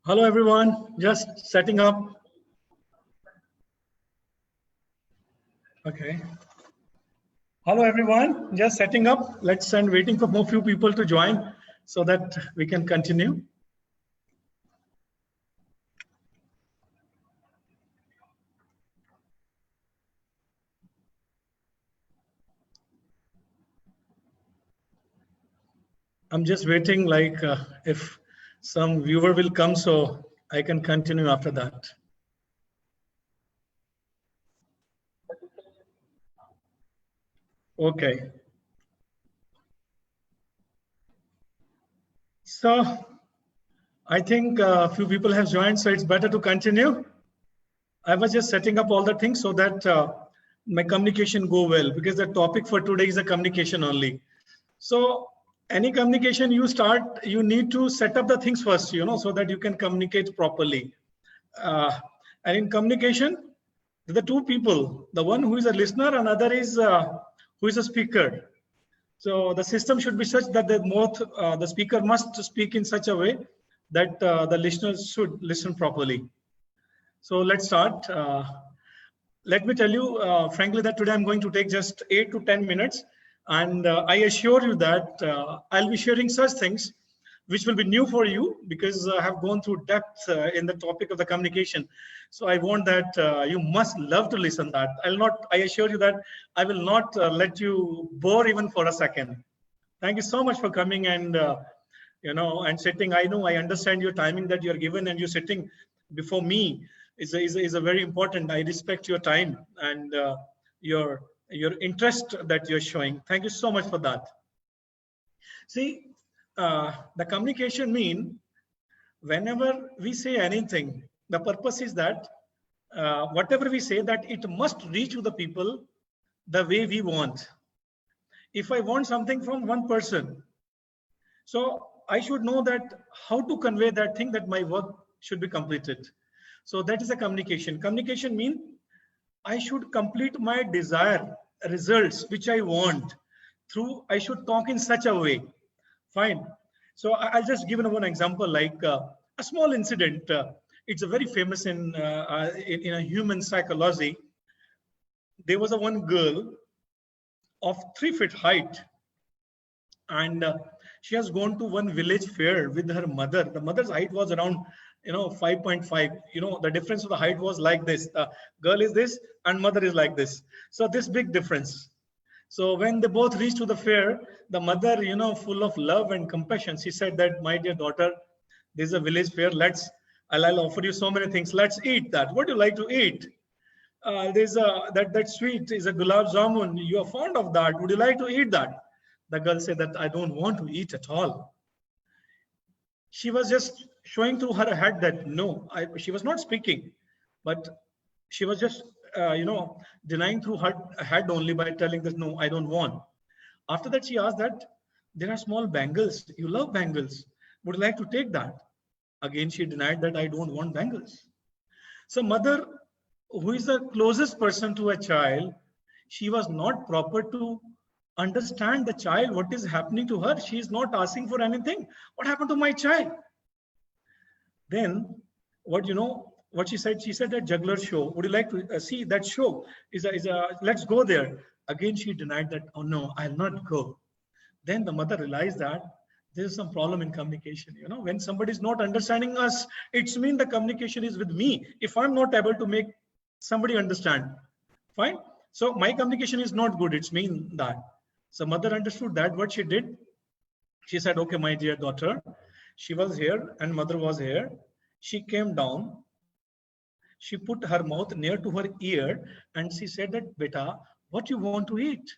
Hello everyone, just setting up. Okay. Hello everyone, just setting up. Let's and waiting for more few people to join so that we can continue. I'm just waiting like if some viewer will come so I can continue after that. Okay. So I think a few people have joined, so it's better to continue. I was just setting up all the things so that my communication go well, because the topic for today is a communication only. So any communication you start, you need to set up the things first, so that you can communicate properly. And in communication, the two people, the one who is a listener, another is who is a speaker. So the system should be such that the speaker must speak in such a way that the listeners should listen properly. So let's start. Let me tell you frankly that today I'm going to take just 8 to 10 minutes. And I assure you that I'll be sharing such things which will be new for you, because I have gone through depth in the topic of the communication. So I want that you must love to listen that. I assure you that I will not let you bore even for a second. Thank you so much for coming and, and sitting. I know, I understand your timing that you're given, and you're sitting before me is a very important. I respect your time and your interest that you're showing. Thank you so much for that. See, the communication mean whenever we say anything, the purpose is that whatever we say, that it must reach to the people the way we want. If I want something from one person, so I should know that how to convey that thing, that my work should be completed. So that is a communication. Communication means I should complete my desired results which I want through, I should talk in such a way. Fine. So I'll just give one example, like a small incident. It's a very famous in a human psychology. There was one girl of 3 feet height, and she has gone to one village fair with her mother. The mother's height was around 5.5. The difference of the height was like this. The girl is this and mother is like this. So this big difference. So when they both reached to the fair, the mother, full of love and compassion, she said that, my dear daughter, there's a village fair. I'll offer you so many things. Let's eat that. What do you like to eat? There's that sweet is a gulab jamun. You are fond of that. Would you like to eat that? The girl said that I don't want to eat at all. She was just showing through her head that no, she was not speaking, but she was just denying through her head only by telling that no, I don't want. After that, she asked that there are small bangles. You love bangles. Would you like to take that? Again, she denied that I don't want bangles. So mother, who is the closest person to a child, she was not proper to understand the child, what is happening to her. She is not asking for anything. What happened to my child? Then what she said that juggler show, would you like to see that show? Let's go there. Again, she denied that, oh no, I'll not go. Then the mother realized that there's some problem in communication. When somebody is not understanding us, it's mean the communication is with me. If I'm not able to make somebody understand, fine. So my communication is not good. It's mean that. So mother understood that. What she did, she said, okay, my dear daughter, she was here and mother was here. She came down. She put her mouth near to her ear and she said that, beta, what you want to eat?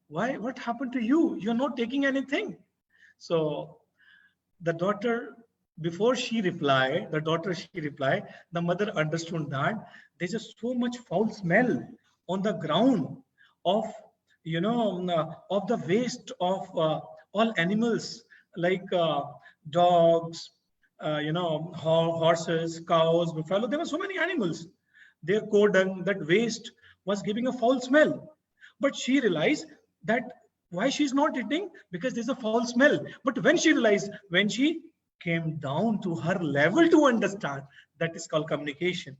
Why? What happened to you? You're not taking anything. So the daughter, before she replied, the mother understood that there's just so much foul smell on the ground of, of the waste of all animals, like dogs, horses, cows, buffalo. There were so many animals. Their dung, that waste was giving a foul smell. But she realized that why she's not eating, because there's a foul smell. But when she realized, when she came down to her level to understand. That is called communication.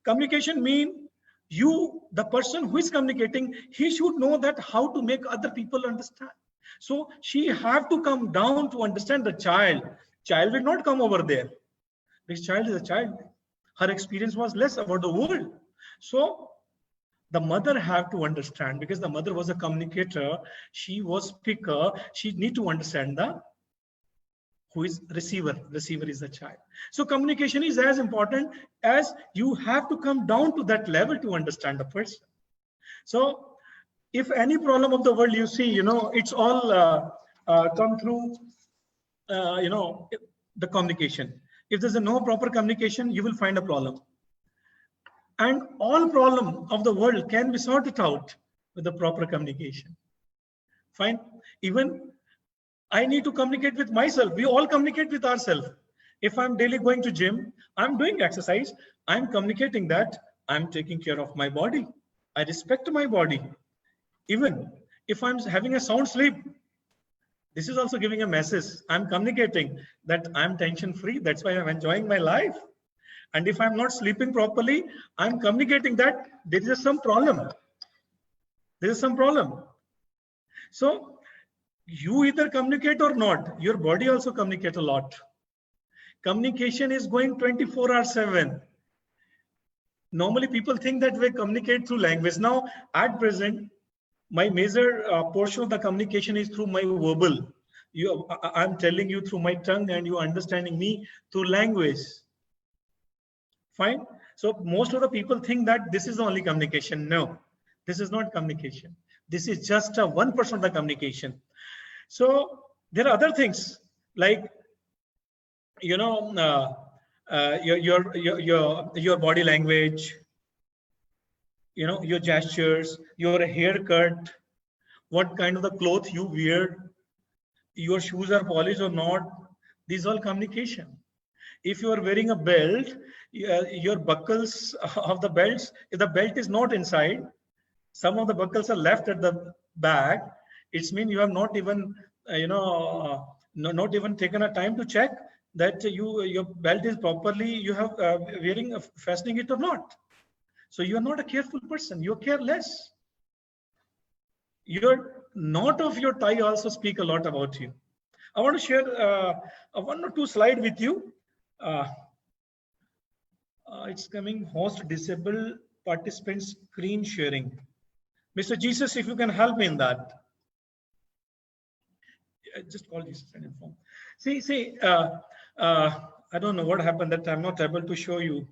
Communication means the person who is communicating, he should know that how to make other people understand. So she have to come down to understand the child. Child will not come over there. This child is a child. Her experience was less about the world. So the mother have to understand, because the mother was a communicator. She was speaker. She need to understand the who is receiver. Receiver is the child. So communication is as important as you have to come down to that level to understand the person. So if any problem of the world you see, it's all come through, the communication. If there's no proper communication, you will find a problem. And all problem of the world can be sorted out with the proper communication. Fine. Even I need to communicate with myself. We all communicate with ourselves. If I'm daily going to gym, I'm doing exercise, I'm communicating that I'm taking care of my body. I respect my body. Even if I'm having a sound sleep, this is also giving a message. I'm communicating that I'm tension free. That's why I'm enjoying my life. And if I'm not sleeping properly, I'm communicating that there is some problem. There is some problem. So you either communicate or not. Your body also communicates a lot. Communication is going 24/7. Normally people think that we communicate through language. Now at present, my major portion of the communication is through my verbal. I'm telling you through my tongue and you understanding me through language. Fine. So most of the people think that this is the only communication. No, this is not communication. This is just a 1% of the communication. So there are other things like, your body language, your gestures, your haircut, what kind of the clothes you wear, your shoes are polished or not. These are all communication. If you are wearing a belt, your buckles of the belts, if the belt is not inside, some of the buckles are left at the back, it means you have not even, not even taken a time to check that your belt is properly, you have wearing, fastening it or not. So you are not a careful person. You are careless. Your knot of your tie also speak a lot about you. I want to share one or two slides with you. It's coming. Host disable participants screen sharing. Mr. Jesus, if you can help me in that. Just call Jesus and inform. See. I don't know what happened that I'm not able to show you.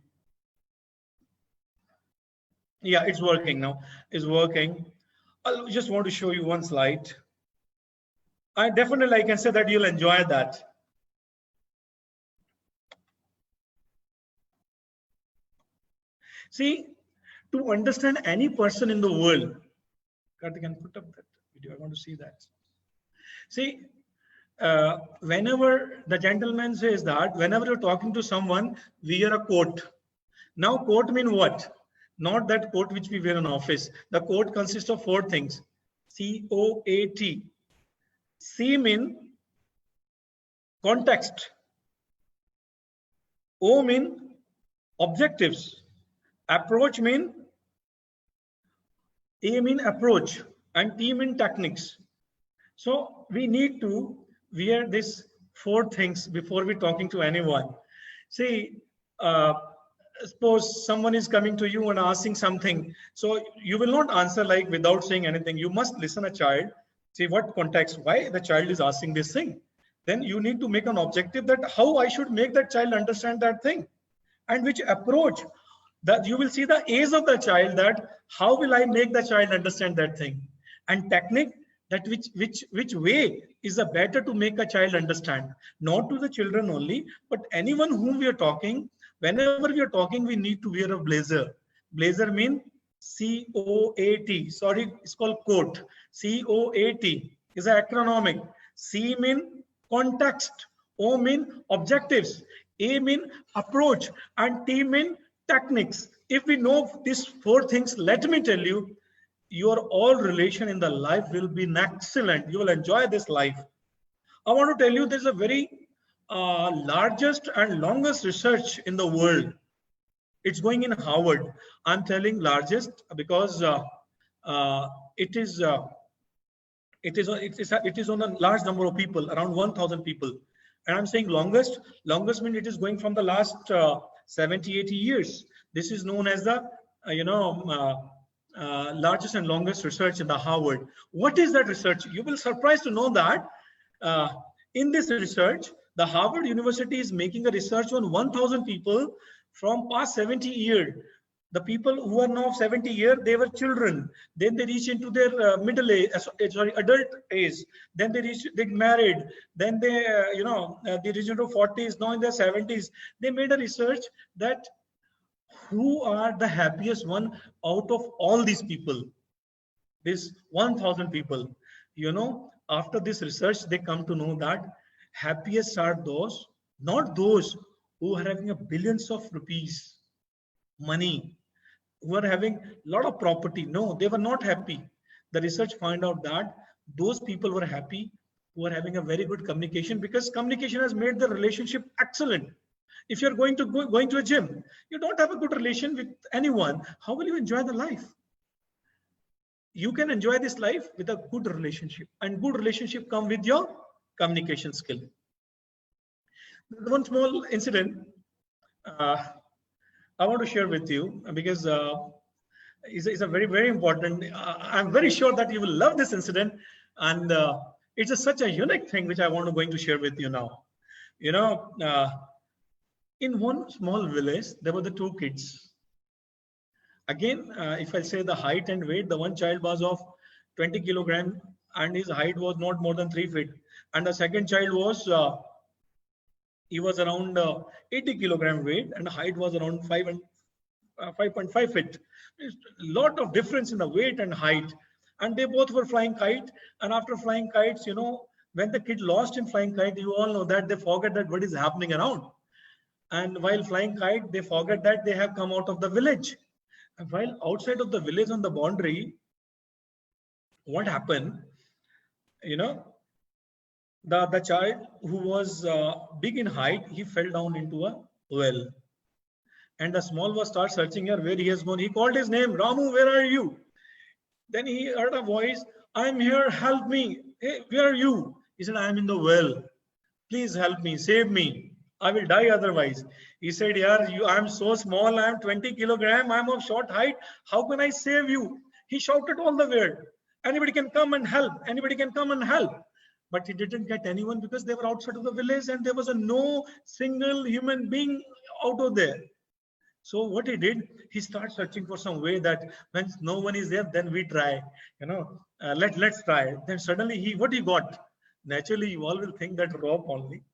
Yeah, it's working now. It's working. I just want to show you one slide. I can say that you'll enjoy that. See, to understand any person in the world, Karthik can put up that video. I want to see that. See, whenever the gentleman says that, whenever you're talking to someone, wear a coat. Now, coat mean what? Not that coat which we wear in office. The coat consists of 4 things. C-O-A-T. C mean context. O mean objectives. Approach mean, A mean approach, and T mean techniques. So we need to wear these 4 things before we talking to anyone. See, suppose someone is coming to you and asking something. So you will not answer like without saying anything. You must listen a child, see what context, why the child is asking this thing. Then you need to make an objective that how I should make that child understand that thing, and which approach. That you will see the age of the child, that how will I make the child understand that thing, and technique, that which way is the better to make a child understand. Not to the children only, but anyone whom we are talking. Whenever we are talking, we need to wear a blazer. Blazer mean C-O-A-T. Sorry, it's called coat. C-O-A-T is an acronymic. C mean context. O mean objectives. A mean approach, and T mean techniques. If we know these 4 things, let me tell you, your all relation in the life will be excellent. You will enjoy this life. I want to tell you, there's a very largest and longest research in the world. It's going in Harvard. I'm telling largest because it is on a large number of people, around 1,000 people. And I'm saying longest means it is going from the last 70, 80 years. This is known as the largest and longest research in the Harvard. What is that research? You will be surprised to know that in this research, the Harvard University is making a research on 1,000 people from past 70 years. The people who are now 70 years, they were children. Then they reach into their middle age, adult age. Then they married. Then they reach into 40s. Now in their 70s, they made a research that who are the happiest one out of all these people. This 1,000 people. After this research, they come to know that happiest are those, not those who are having billions of rupees, money, who are having a lot of property. No, they were not happy. The research found out that those people were happy who are having a very good communication, because communication has made the relationship excellent. If you're going to a gym, you don't have a good relation with anyone, how will you enjoy the life? You can enjoy this life with a good relationship, and good relationship come with your communication skill. One small incident I want to share with you, because it's a very, very important. I'm very sure that you will love this incident, and it's such a unique thing which I want to going to share with you now. In one small village, there were the two kids. Again, if I say the height and weight, the one child was of 20 kilogram and his height was not more than 3 feet. And the second child was, he was around 80 kilogram weight and height was around 5.5 feet. There's a lot of difference in the weight and height. And they both were flying kite. And after flying kites, when the kid lost in flying kite, you all know that they forget that what is happening around. And while flying kite, they forget that they have come out of the village. And while outside of the village on the boundary, what happened? The child who was big in height, he fell down into a well. And the small was start searching here where he has gone. He called his name, Ramu, where are you? Then he heard a voice, I'm here, help me. Hey, where are you? He said, I am in the well. Please help me, save me. I will die otherwise. He said, I'm so small, I'm 20 kilogram, I'm of short height. How can I save you? He shouted all the way. Anybody can come and help. Anybody can come and help. But he didn't get anyone because they were outside of the village and there was no single human being out of there. So what he did, he started searching for some way that when no one is there, then we try, let's try. Then suddenly what he got? Naturally, you all will think that rope only.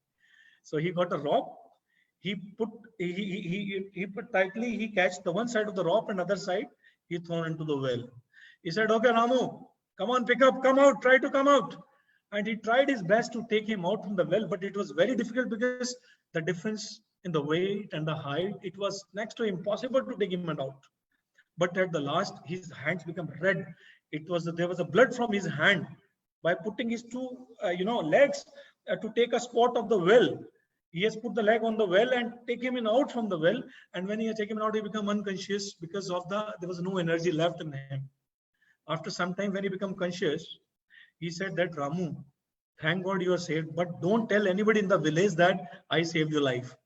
So he got a rope. He put tightly. He catch the one side of the rope and other side he thrown into the well. He said, "Okay, Ramu, come on, pick up, come out, try to come out." And he tried his best to take him out from the well, but it was very difficult because the difference in the weight and the height, it was next to impossible to take him out. But at the last, his hands become red. There was a blood from his hand by putting his two legs to take a spot of the well. He has put the leg on the well and take him out from the well. And when he has taken him out, he become unconscious because there was no energy left in him. After some time, when he became conscious, he said that, Ramu, thank God you are saved, but don't tell anybody in the village that I saved your life.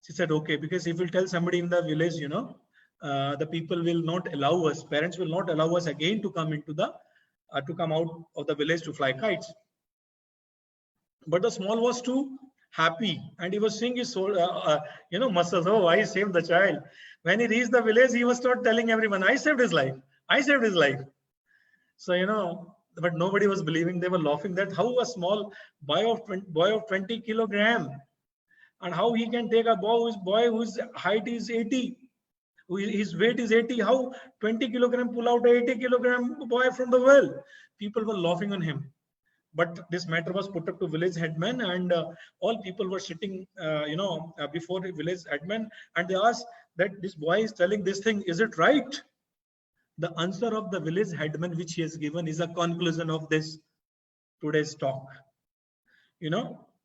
She said, okay, because if you tell somebody in the village, the people will not allow us, parents will not allow us again to come into to come out of the village to fly kites. But the small was too happy and he was seeing his soul, muscles. Oh, I saved the child. When he reached the village, he was start telling everyone, I saved his life. I saved his life. So, but nobody was believing. They were laughing that how a small boy of 20 kilogram and how he can take a boy whose height is 80, his weight is 80, how 20 kilogram pull out a 80 kilogram boy from the well. People were laughing on him. But this matter was put up to village headman and all people were sitting, before the village headman, and they asked that this boy is telling this thing, is it right? The answer of the village headman which he has given is a conclusion of this today's talk.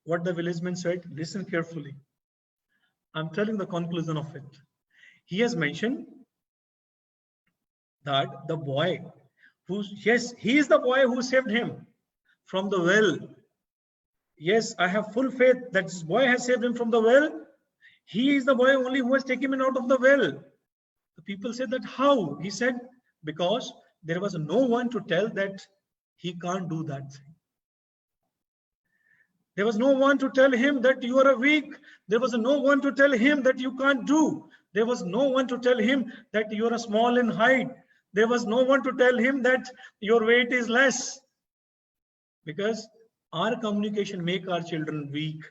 what the village man said? Listen carefully. I'm telling the conclusion of it. He has mentioned that the boy yes, he is the boy who saved him from the well. Yes, I have full faith that this boy has saved him from the well. He is the boy only who has taken him out of the well. The people said that how? He said, because there was no one to tell that he can't do that thing. There was no one to tell him that you are weak. There was no one to tell him that you can't do. There was no one to tell him that you are small in height. There was no one to tell him that your weight is less. Because our communication make our children weak.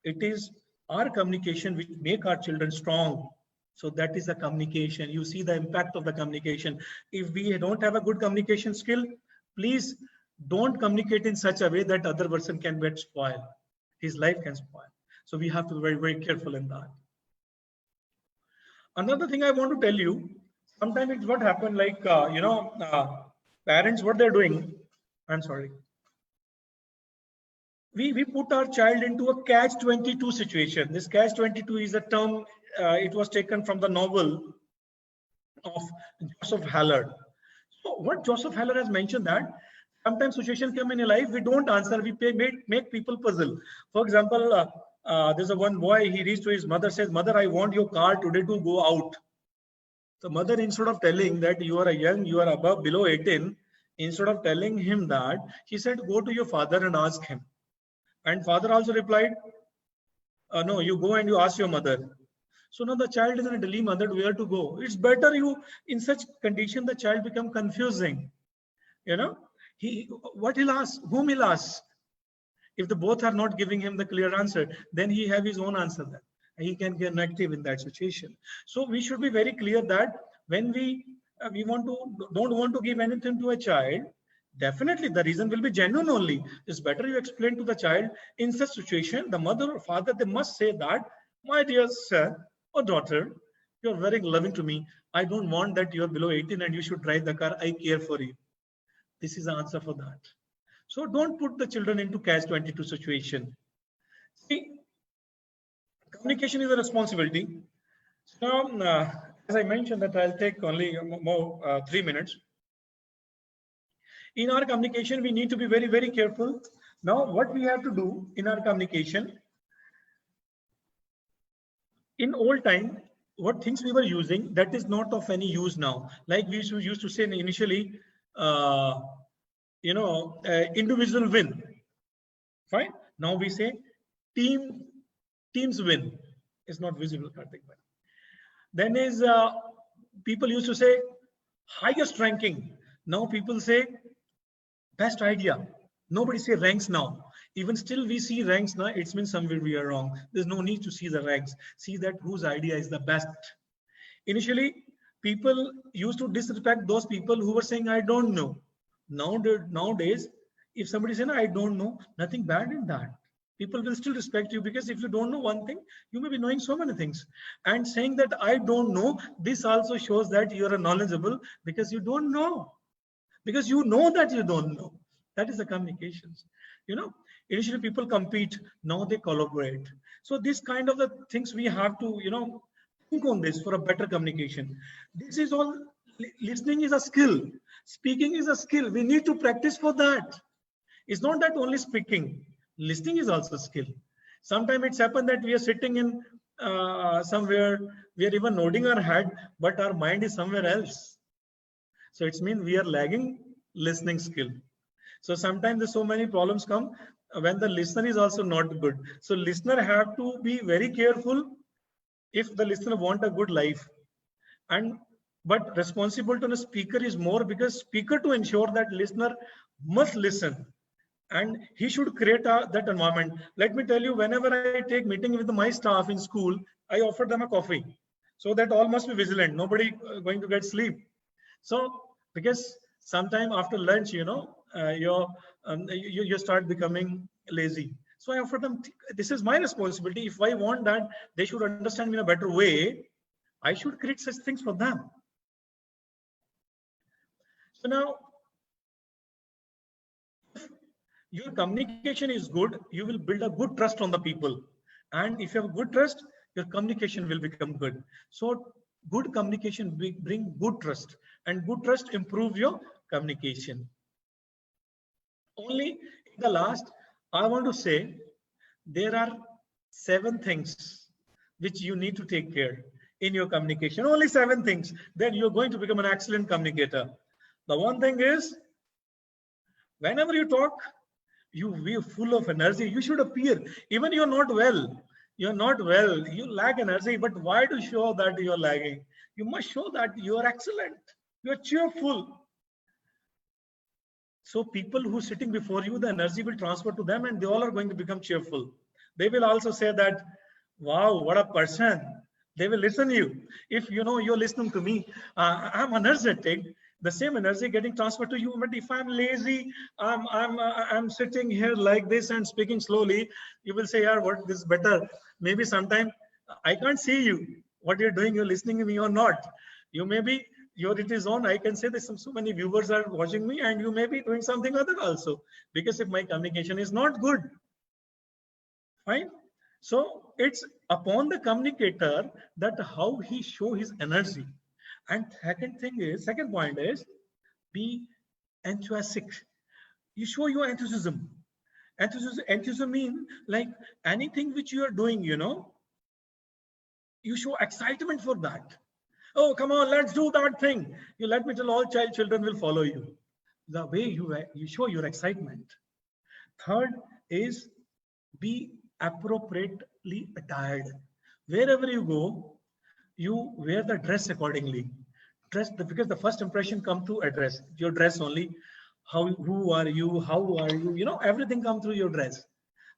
It is our communication which make our children strong. So that is the communication. You see the impact of the communication. If we don't have a good communication skill, please don't communicate in such a way that other person can get spoiled. His life can spoil. So we have to be very, very careful in that. Another thing I want to tell you, sometimes it's what happened like, parents, what they're doing. I'm sorry. We put our child into a catch-22 situation. This catch-22 is a term, it was taken from the novel of Joseph Hallard. So what Joseph Hallard has mentioned that sometimes situations come in your life, we don't answer, we make people puzzle. For example, there's a one boy, he reached to his mother, says, "Mother, I want your car today to go out." The mother, instead of telling that you are a young, you are below 18, instead of telling him that, she said, "Go to your father and ask him." And father also replied, "No, you go and you ask your mother." So now the child is in a dilemma that where to go. It's better you, in such condition, the child become confusing. What he'll ask, whom he'll ask. If the both are not giving him the clear answer, then he have his own answer then. He can get active in that situation. So we should be very clear that when we don't want to give anything to a child, definitely the reason will be genuine only. It's better you explain to the child in such situation, the mother or father, they must say that, "My dear son or daughter, you're very loving to me. I don't want that you're below 18 and you should drive the car. I care for you." This is the answer for that. So don't put the children into catch-22 situation. See, communication is a responsibility. So as I mentioned that I'll take only more 3 minutes. In our communication, we need to be very, very careful. Now, what we have to do in our communication, in old time, what things we were using, that is not of any use now. Like we used to say initially, individual win. Fine. Now we say teams win. It's not visible, Karthik. Then is people used to say highest ranking. Now people say best idea. Nobody say ranks now. Even still we see ranks now, it means somewhere we are wrong. There's no need to see the ranks. See that whose idea is the best. Initially, people used to disrespect those people who were saying, "I don't know." Nowadays, if somebody says, "I don't know," nothing bad in that. People will still respect you, because if you don't know one thing, you may be knowing so many things. And saying that "I don't know," this also shows that you are knowledgeable, because you don't know. Because you know that you don't know. That is the communications. Initially people compete, now they collaborate. So this kind of the things we have to, think on this for a better communication. This is all. Listening is a skill. Speaking is a skill. We need to practice for that. It's not that only speaking. Listening is also a skill. Sometimes it's happened that we are sitting in somewhere, we are even nodding our head, but our mind is somewhere else. So it means we are lagging listening skill. So sometimes there's so many problems come when the listener is also not good. So listener have to be very careful if the listener want a good life. But responsible to the speaker is more, because speaker to ensure that listener must listen, and he should create that environment. Let me tell you, whenever I take meeting with my staff in school, I offer them a coffee, so that all must be vigilant. Nobody going to get sleep. So because sometime after lunch, you start becoming lazy. So I offer them, this is my responsibility. If I want that they should understand me in a better way, I should create such things for them. So now, your communication is good, you will build a good trust on the people. And if you have good trust, your communication will become good. So good communication bring good trust, and good trust improve your communication. Only in the last, I want to say there are 7 things which you need to take care in your communication. Only 7 things. Then you're going to become an excellent communicator. The one thing is, whenever you talk, you be full of energy. You should appear, even you're not well. You're not well. You lack energy. But why to show that you're lagging? You must show that you are excellent. You're cheerful. So people who are sitting before you, the energy will transfer to them, and they all are going to become cheerful. They will also say that, wow, what a person. They will listen to you. If you know you're listening to me, I'm energetic. The same energy getting transferred to you. But if I'm lazy, I'm sitting here like this and speaking slowly, you will say, yeah, what this is better. Maybe sometime I can't see you. What you're doing, you're listening to me or not. You may be it is on. I can say that so many viewers are watching me, and you may be doing something other also. Because if my communication is not good, fine. So it's upon the communicator that how he show his energy. And second point is, be enthusiastic. You show your enthusiasm. Enthusiasm means like anything which you are doing, you know, you show excitement for that. Oh, come on, let's do that thing. You let me tell, all children will follow you. The way you show your excitement. Third is, be appropriately attired. Wherever you go, you wear the dress accordingly. Because the first impression come through a dress. Your dress only. Who are you? How are you? You know, everything come through your dress.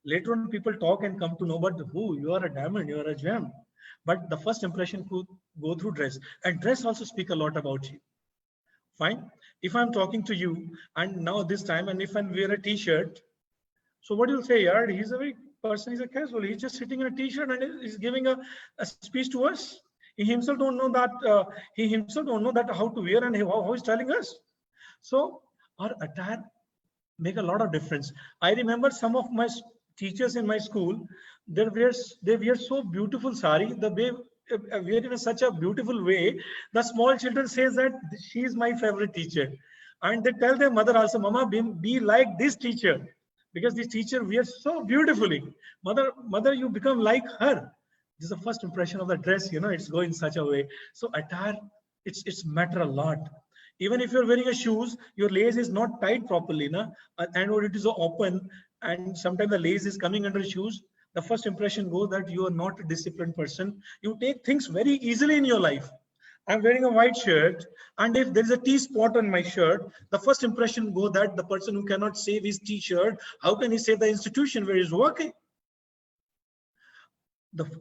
Later on, people talk and come to know, but who? You are a diamond, you are a gem. But the first impression could go through dress, and dress also speak a lot about you. Fine. If I'm talking to you, and now this time, and if I wear a t-shirt, so what you'll say, yeah, he's a very person, he's a casual, he's just sitting in a t-shirt and he's giving a speech to us. He himself don't know that how to wear, and how he's telling us. So our attire make a lot of difference. I remember some of my teachers in my school, they wear so beautiful sari, the way wear in such a beautiful way. The small children says that she is my favorite teacher, and they tell their mother also, Mama, be like this teacher, because this teacher wears so beautifully. Mother, you become like her. This is the first impression of the dress. You know, it's going such a way. So attire, it's matter a lot. Even if you're wearing a shoes, your lace is not tied properly, and or it is open, and sometimes the lace is coming under shoes. The first impression goes that you are not a disciplined person. You take things very easily in your life. I'm wearing a white shirt, and if there is a T spot on my shirt, the first impression goes that the person who cannot save his T-shirt, how can he save the institution where he's working?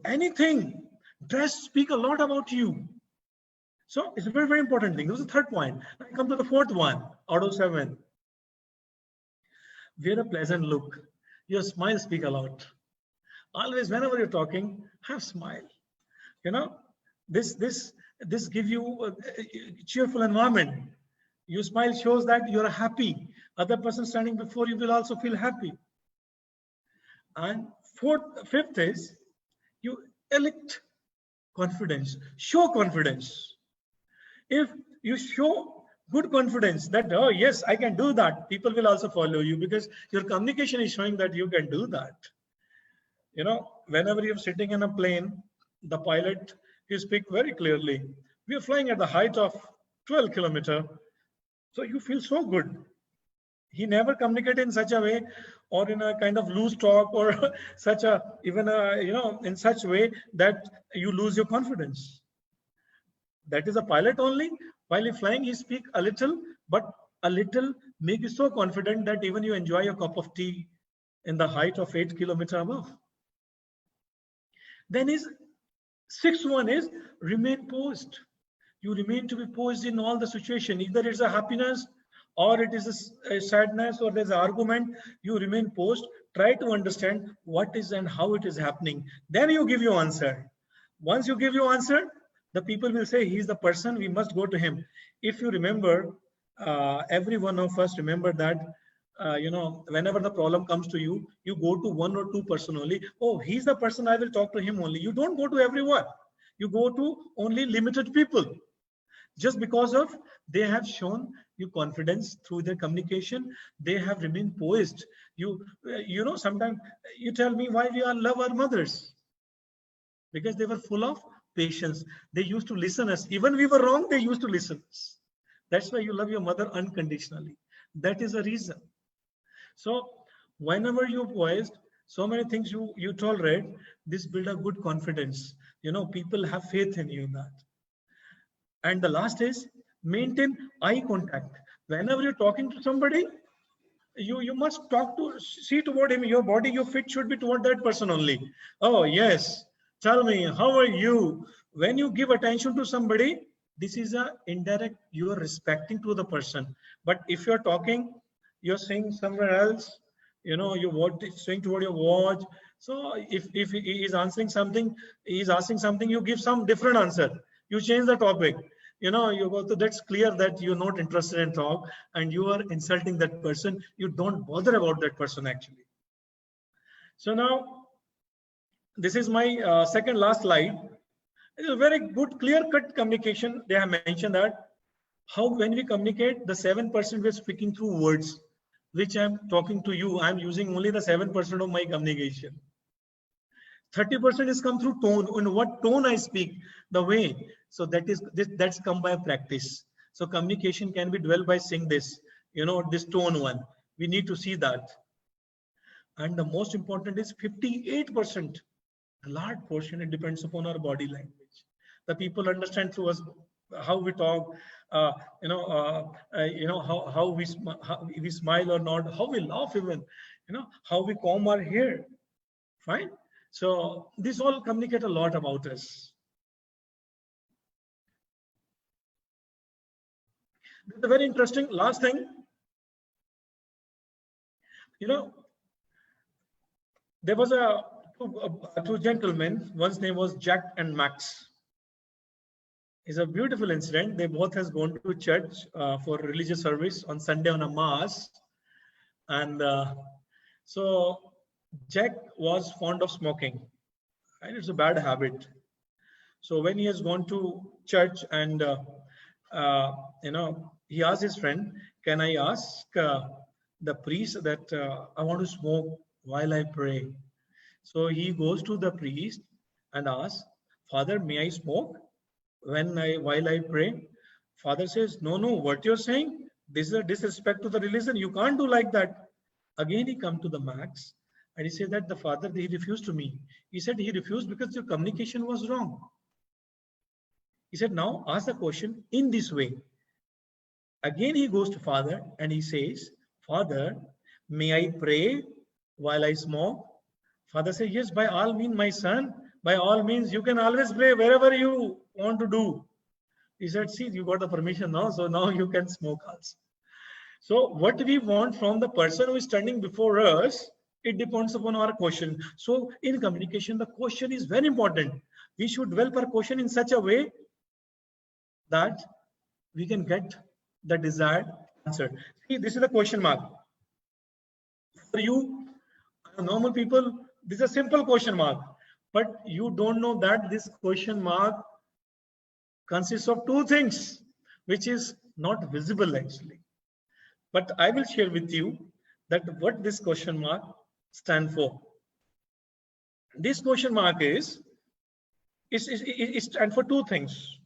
Anything, dress speak a lot about you. So it's a very, very important thing. This is the third point. Now I come to the fourth one out of 7. Wear a pleasant look. Your smile speak a lot. Always, whenever you're talking, have smile. You know, this give you a cheerful environment. Your smile shows that you're happy. Other person standing before you will also feel happy. And fifth is, you elect confidence. Show confidence. If you show good confidence that, oh yes, I can do that, people will also follow you, because your communication is showing that you can do that. You know, whenever you're sitting in a plane, the pilot, he speaks very clearly. We are flying at the height of 12 kilometers. So you feel so good. He never communicated in such a way, or in a kind of loose talk, or such a, even in such way that you lose your confidence. That is a pilot only. While he's flying, he speaks a little, but a little make you so confident that even you enjoy a cup of tea in the height of 8 kilometers above. Then his sixth one is, remain posed. You remain to be posed in all the situation. Either it's a happiness, or it is a sadness, or there's an argument. You remain posed. Try to understand what is and how it is happening. Then you give your answer. Once you give your answer, the people will say, he's the person, we must go to him. If you remember, every one of us remember that whenever the problem comes to you, you go to one or two person only. Oh, he's the person, I will talk to him only. You don't go to everyone. You go to only limited people. Just because of they have shown you confidence through their communication, they have remained poised. Sometimes you tell me why we all love our mothers, because they were full of patience. They used to listen us. Even we were wrong, they used to listen us. That's why you love your mother unconditionally. That is the reason. So whenever you're poised, so many things you tolerate, this build a good confidence. People have faith in you in that. And the last is maintain eye contact. Whenever you're talking to somebody, you must see toward him. Your body, your feet should be toward that person only. Oh yes, tell me, how are you? When you give attention to somebody, this is a indirect, you are respecting to the person. But if you're talking, you're saying somewhere else, you're saying toward your watch. So if he is answering something, he is asking something, you give some different answer. You change the topic. You go to, that's clear that you're not interested in talk and you are insulting that person. You don't bother about that person actually. So now, this is my second last slide. It's a very good clear-cut communication. They have mentioned that how when we communicate, the 7% we're speaking through words, which I'm talking to you, I'm using only the 7% of my communication. 30% is come through tone. In what tone I speak, the way. So that's come by practice. So communication can be developed by saying this, this tone one. We need to see that. And the most important is 58%. A large portion, it depends upon our body language. The people understand through us how we talk, how we smile or not, how we laugh even, how we comb our hair. Fine. So this all communicate a lot about us. The very interesting last thing, there was two gentlemen. One's name was Jack and Max. It's a beautiful incident. They both has gone to church for religious service on Sunday on a mass, and so Jack was fond of smoking, and it's a bad habit. So when he has gone to church and he asked his friend, "Can I ask the priest that I want to smoke while I pray?" So he goes to the priest and asks, "Father, may I smoke while I pray?" Father says, "No, what you're saying, this is a disrespect to the religion. You can't do like that." Again, he come to the Max and he said that the father, he refused to me. He said he refused because your communication was wrong. He said, "Now ask the question in this way." Again, he goes to father and he says, "Father, may I pray while I smoke?" Father says, "Yes, by all means, my son. By all means, you can always pray wherever you want to do." He said, "See, you got the permission now, so now you can smoke also." So what we want from the person who is standing before us, it depends upon our question. So in communication, the question is very important. We should develop our question in such a way that we can get the desired answer. See, this is the question mark. For you, normal people, this is a simple question mark. But you don't know that this question mark consists of two things, which is not visible actually. But I will share with you that what this question mark stands for. This question mark is stand for two things.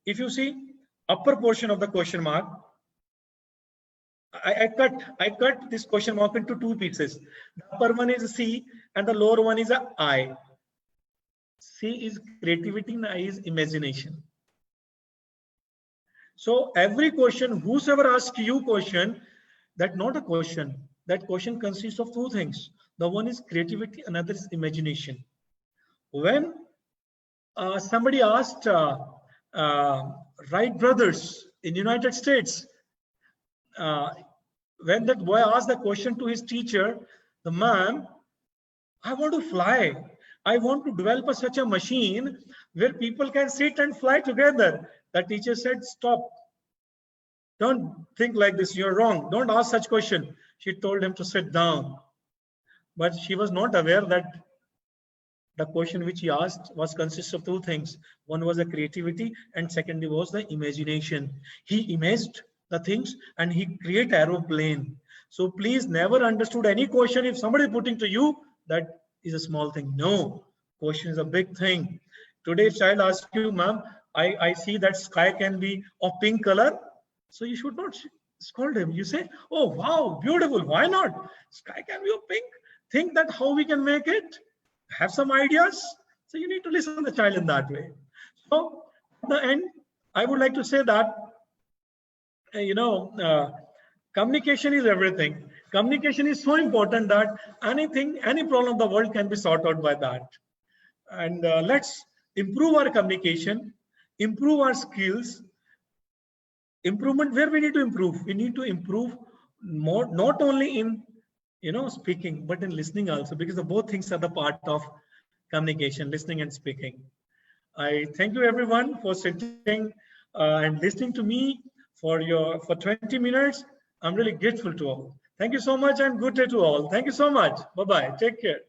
If you see upper portion of the question mark, I cut this question mark into two pieces. The upper one is C and the lower one is a I. C is creativity and I is imagination. So every question, whosoever asks you question, that not a question. That question consists of two things. The one is creativity, another is imagination. When somebody asked Wright brothers in United States, when that boy asked the question to his teacher, the man, "I want to fly. I want to develop such a machine where people can sit and fly together." The teacher said, "Stop. Don't think like this. You're wrong. Don't ask such question. She told him to sit down. But she was not aware that the question which he asked was consists of two things. One was the creativity, and secondly was the imagination. He imaged the things and he create aeroplane. So please never understood any question if somebody putting to you that is a small thing. No, question is a big thing. Today child asks you, ma'am, I see that sky can be of pink color. So you should not scold him. You say, oh wow, beautiful. Why not? Sky can be of pink. Think that how we can make it. Have some ideas. So you need to listen to the child in that way. So at the end, I would like to say that, communication is everything. Communication is so important that anything, any problem of the world can be sorted out by that. And let's improve our communication, improve our skills. Improvement where we need to improve. We need to improve more, not only in speaking, but in listening also, because the both things are the part of communication, listening and speaking. I thank you everyone for sitting and listening to me for 20 minutes. I'm really grateful to all. Thank you so much and good day to all. Thank you so much. Bye-bye. Take care.